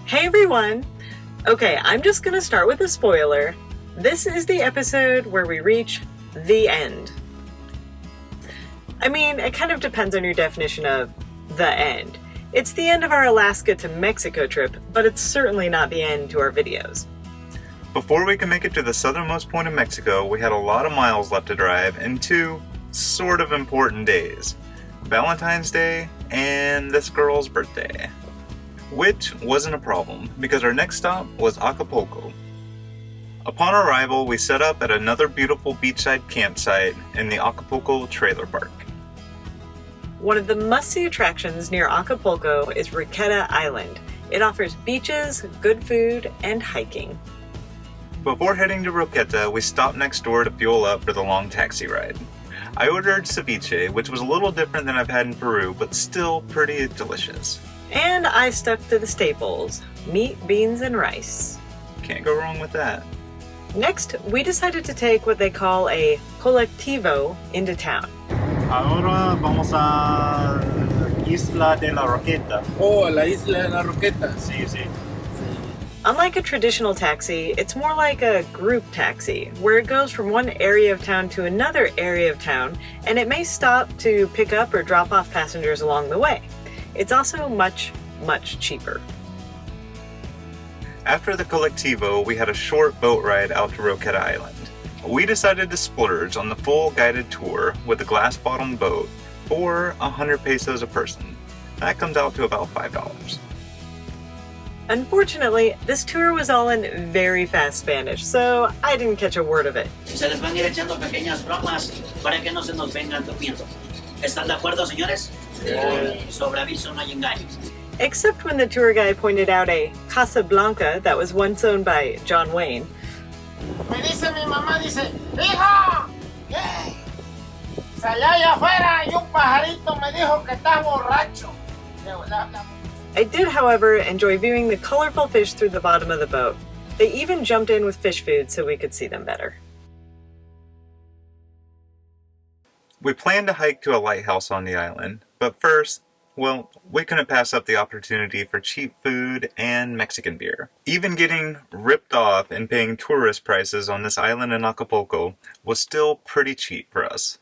Hey everyone! Okay, I'm just gonna start with a spoiler. This is the episode where we reach the end. I mean, it kind of depends on your definition of the end. It's the end of our Alaska to Mexico trip, but it's certainly not the end to our videos. Before we can make it to the southernmost point of Mexico, we had a lot of miles left to drive and two sort of important days. Valentine's Day and this girl's birthday. Which wasn't a problem, because our next stop was Acapulco. Upon arrival, we set up at another beautiful beachside campsite in the Acapulco trailer park. One of the must-see attractions near Acapulco is Roqueta Island. It offers beaches, good food, and hiking. Before heading to Roqueta, we stopped next door to fuel up for the long taxi ride. I ordered ceviche, which was a little different than I've had in Peru, but still pretty delicious. And I stuck to the staples: meat, beans, and rice. Can't go wrong with that. Next, we decided to take what they call a colectivo into town. Ahora vamos a Isla de la Roqueta. Oh, la Isla de la Roqueta. Sí, sí. Unlike a traditional taxi, it's more like a group taxi, where it goes from one area of town to another area of town, and it may stop to pick up or drop off passengers along the way. It's also much, much cheaper. After the colectivo, we had a short boat ride out to Roqueta Island. We decided to splurge on the full guided tour with a glass-bottomed boat for 100 pesos a person. That comes out to about $5. Unfortunately, this tour was all in very fast Spanish, so I didn't catch a word of it. Se les van a ir echando pequeñas bromas para que no se nos vengan durmiendo. ¿Están de acuerdo, señores? Sobre aviso no hay engaño. Except when the tour guide pointed out a Casa Blanca that was once owned by John Wayne. Me dice mi mamá, dice, ¡hijo! ¿Qué? Salí allá afuera y un pajarito me dijo que estás borracho. I did, however, enjoy viewing the colorful fish through the bottom of the boat. They even jumped in with fish food so we could see them better. We planned to hike to a lighthouse on the island, but first, well, we couldn't pass up the opportunity for cheap food and Mexican beer. Even getting ripped off and paying tourist prices on this island in Acapulco was still pretty cheap for us.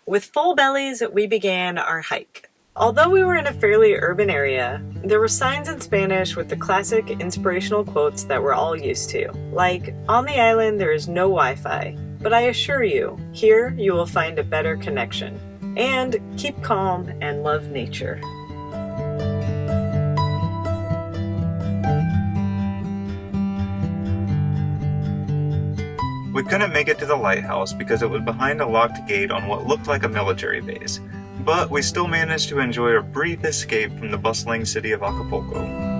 With full bellies, we began our hike. Although we were in a fairly urban area, there were signs in Spanish with the classic inspirational quotes that we're all used to, like, "On the island there is no Wi-Fi, but I assure you, here you will find a better connection. And keep calm and love nature." We couldn't make it to the lighthouse because it was behind a locked gate on what looked like a military base, but we still managed to enjoy a brief escape from the bustling city of Acapulco.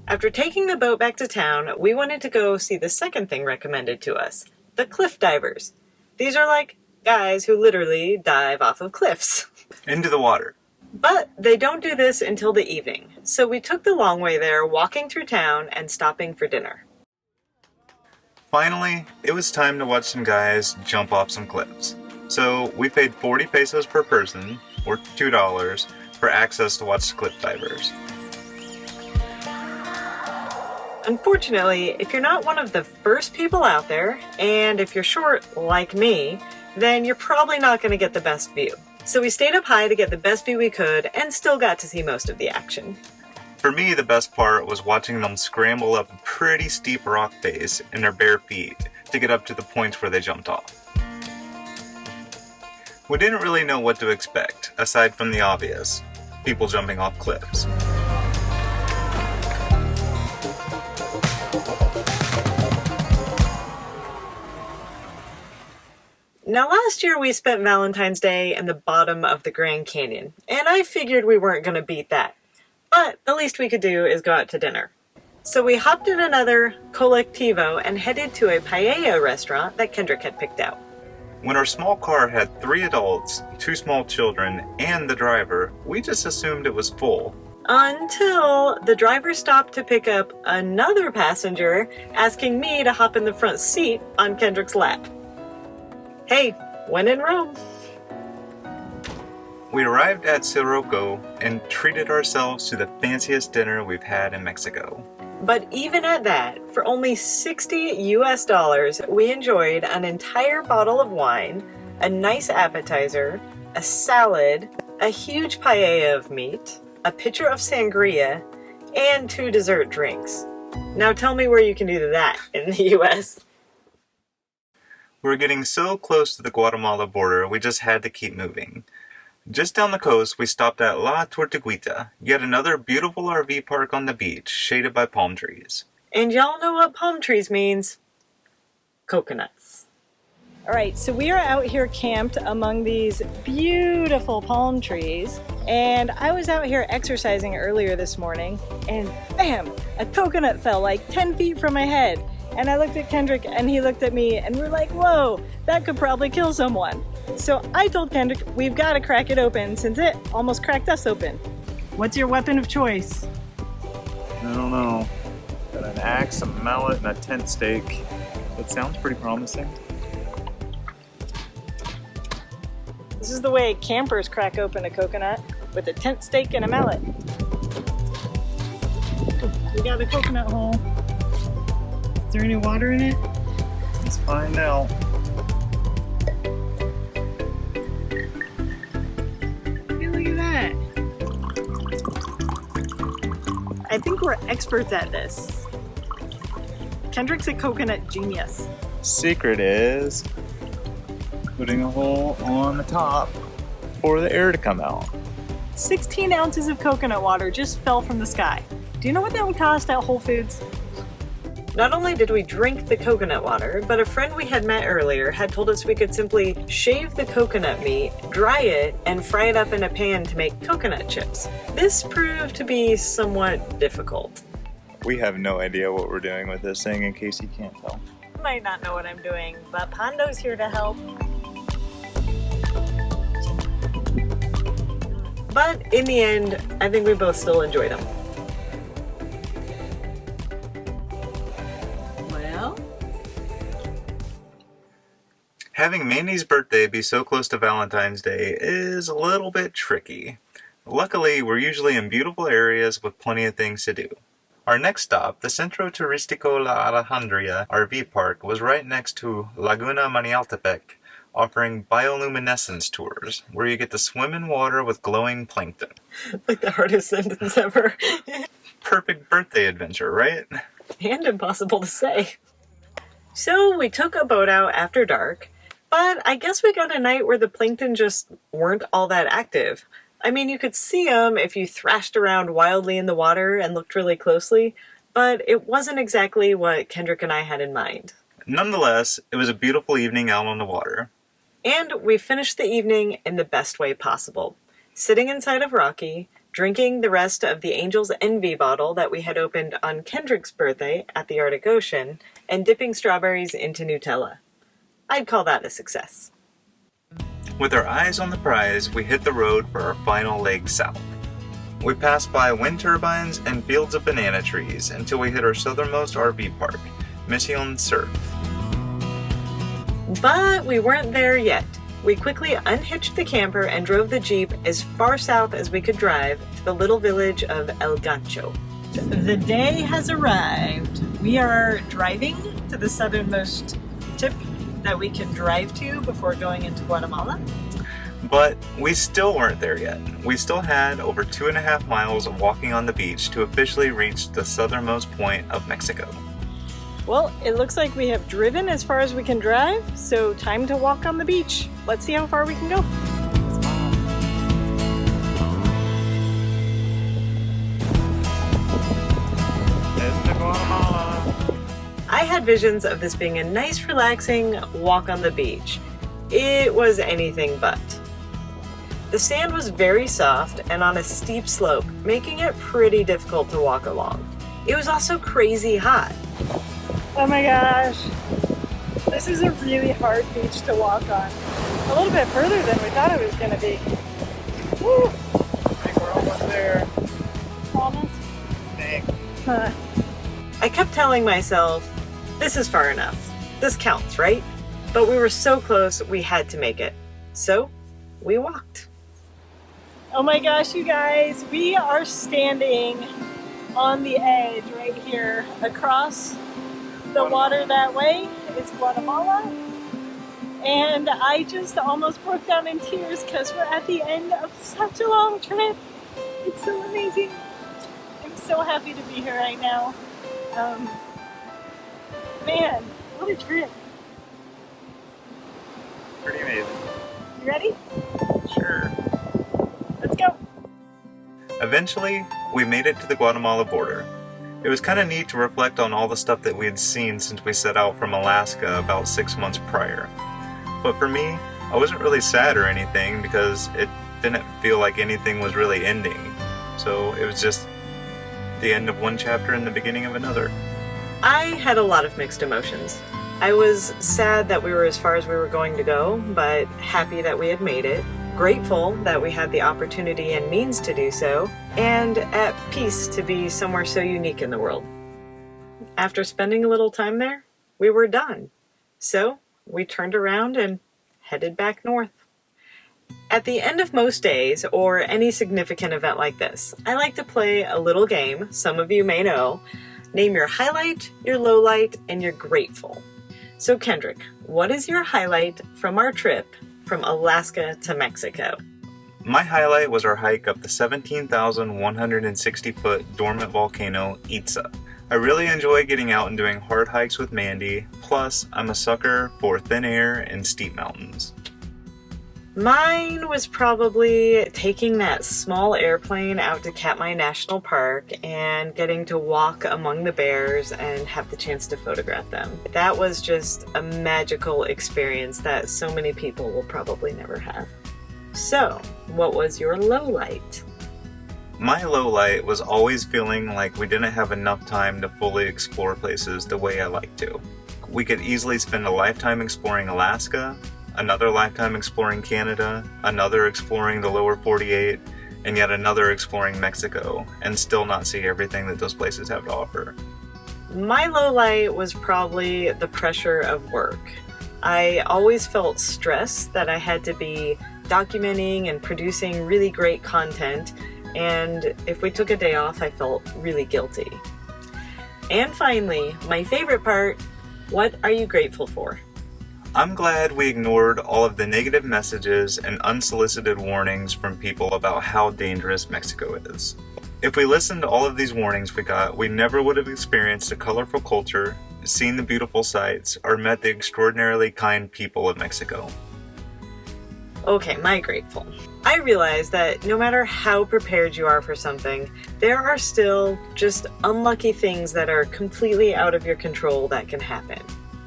After taking the boat back to town, we wanted to go see the second thing recommended to us, the cliff divers. These are like guys who literally dive off of cliffs. Into the water. But they don't do this until the evening, so we took the long way there, walking through town and stopping for dinner. Finally, it was time to watch some guys jump off some cliffs. So we paid 40 pesos per person, or $2, for access to watch the cliff divers. Unfortunately, if you're not one of the first people out there, and if you're short like me, then you're probably not going to get the best view. So we stayed up high to get the best view we could and still got to see most of the action. For me, the best part was watching them scramble up a pretty steep rock face in their bare feet to get up to the points where they jumped off. We didn't really know what to expect, aside from the obvious, people jumping off cliffs. Now last year we spent Valentine's Day in the bottom of the Grand Canyon, and I figured we weren't going to beat that. But the least we could do is go out to dinner. So we hopped in another colectivo and headed to a paella restaurant that Kendrick had picked out. When our small car had 3 adults, 2 small children, and the driver, we just assumed it was full. Until the driver stopped to pick up another passenger, asking me to hop in the front seat on Kendrick's lap. Hey, when in Rome. We arrived at Sirocco and treated ourselves to the fanciest dinner we've had in Mexico. But even at that, for only $60 we enjoyed an entire bottle of wine, a nice appetizer, a salad, a huge paella of meat, a pitcher of sangria, and 2 dessert drinks. Now tell me where you can do that in the US. We were getting so close to the Guatemala border, we just had to keep moving. Just down the coast, we stopped at La Tortuguita, yet another beautiful RV park on the beach, shaded by palm trees. And y'all know what palm trees means. Coconuts. All right, so we are out here camped among these beautiful palm trees, and I was out here exercising earlier this morning, and bam, a coconut fell like 10 feet from my head. And I looked at Kendrick and he looked at me and we're like, whoa, that could probably kill someone. So I told Kendrick we've got to crack it open since it almost cracked us open. What's your weapon of choice? I don't know. Got an axe, a mallet, and a tent stake. That sounds pretty promising. This is the way campers crack open a coconut, with a tent stake and a mallet. We got a coconut hole. Is there any water in it? Let's find out. Hey, look at that. I think we're experts at this. Kendrick's a coconut genius. Secret is putting a hole on the top for the air to come out. 16 ounces of coconut water just fell from the sky. Do you know what that would cost at Whole Foods? Not only did we drink the coconut water, but a friend we had met earlier had told us we could simply shave the coconut meat, dry it, and fry it up in a pan to make coconut chips. This proved to be somewhat difficult. We have no idea what we're doing with this thing, in case you can't tell. I might not know what I'm doing, but Pondo's here to help. But in the end, I think we both still enjoyed them. Well? Having Mandy's birthday be so close to Valentine's Day is a little bit tricky. Luckily, we're usually in beautiful areas with plenty of things to do. Our next stop, the Centro Turístico La Alejandría RV Park, was right next to Laguna Manialtepec, offering bioluminescence tours, where you get to swim in water with glowing plankton. Like the hardest sentence ever. Perfect birthday adventure, right? And impossible to say. So we took a boat out after dark, but I guess we got a night where the plankton just weren't all that active. I mean, you could see them if you thrashed around wildly in the water and looked really closely, but it wasn't exactly what Kendrick and I had in mind. Nonetheless, it was a beautiful evening out on the water. And we finished the evening in the best way possible, sitting inside of Rocky, drinking the rest of the Angel's Envy bottle that we had opened on Kendrick's birthday at the Arctic Ocean, and dipping strawberries into Nutella. I'd call that a success. With our eyes on the prize, we hit the road for our final leg south. We passed by wind turbines and fields of banana trees until we hit our southernmost RV park, Mission Surf. But we weren't there yet. We quickly unhitched the camper and drove the Jeep as far south as we could drive to the little village of El Gancho. The day has arrived. We are driving to the southernmost tip that we can drive to before going into Guatemala. But we still weren't there yet. We still had over 2.5 miles of walking on the beach to officially reach the southernmost point of Mexico. Well, it looks like we have driven as far as we can drive, so time to walk on the beach. Let's see how far we can go. I had visions of this being a nice, relaxing walk on the beach. It was anything but. The sand was very soft and on a steep slope, making it pretty difficult to walk along. It was also crazy hot. Oh my gosh, this is a really hard beach to walk on. A little bit further than we thought it was going to be. Woo! I think we're almost there. I kept telling myself, this is far enough. This counts, right? But we were so close, we had to make it. So, we walked. Oh my gosh, you guys, we are standing on the edge right here. Across the water that way is Guatemala. And I just almost broke down in tears because we're at the end of such a long trip. It's so amazing. I'm so happy to be here right now. Man, what a trip. Pretty amazing. You ready? Sure. Let's go. Eventually, we made it to the Guatemala border. It was kind of neat to reflect on all the stuff that we had seen since we set out from Alaska about 6 months prior. But for me, I wasn't really sad or anything because it didn't feel like anything was really ending. So it was just the end of one chapter and the beginning of another. I had a lot of mixed emotions. I was sad that we were as far as we were going to go, but happy that we had made it, grateful that we had the opportunity and means to do so, and at peace to be somewhere so unique in the world. After spending a little time there, we were done. So we turned around and headed back north. At the end of most days, or any significant event like this, I like to play a little game some of you may know. Name your highlight, your lowlight, and your grateful. So Kendrick, what is your highlight from our trip from Alaska to Mexico? My highlight was our hike up the 17,160-foot dormant volcano, Itza. I really enjoy getting out and doing hard hikes with Mandy, plus I'm a sucker for thin air and steep mountains. Mine was probably taking that small airplane out to Katmai National Park and getting to walk among the bears and have the chance to photograph them. That was just a magical experience that so many people will probably never have. So, what was your low light? My low light was always feeling like we didn't have enough time to fully explore places the way I like to. We could easily spend a lifetime exploring Alaska, another lifetime exploring Canada, another exploring the lower 48, and yet another exploring Mexico, and still not see everything that those places have to offer. My low light was probably the pressure of work. I always felt stressed that I had to be documenting and producing really great content, and if we took a day off, I felt really guilty. And finally, my favorite part, what are you grateful for? I'm glad we ignored all of the negative messages and unsolicited warnings from people about how dangerous Mexico is. If we listened to all of these warnings we got, we never would have experienced a colorful culture, seen the beautiful sights, or met the extraordinarily kind people of Mexico. Okay, my grateful. I realize that no matter how prepared you are for something, there are still just unlucky things that are completely out of your control that can happen.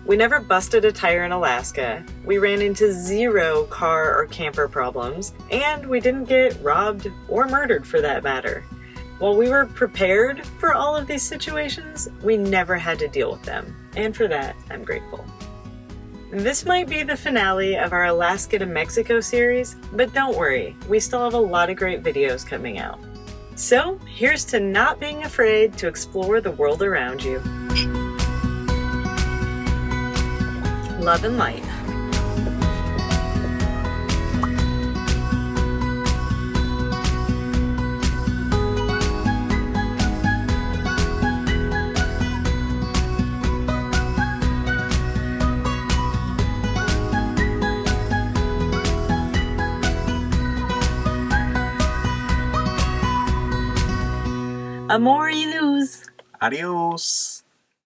We never busted a tire in Alaska, we ran into 0 car or camper problems, and we didn't get robbed or murdered for that matter. While we were prepared for all of these situations, we never had to deal with them, and for that, I'm grateful. This might be the finale of our Alaska to Mexico series, but don't worry, we still have a lot of great videos coming out. So, here's to not being afraid to explore the world around you. Love and light. Amor y luz. Adios!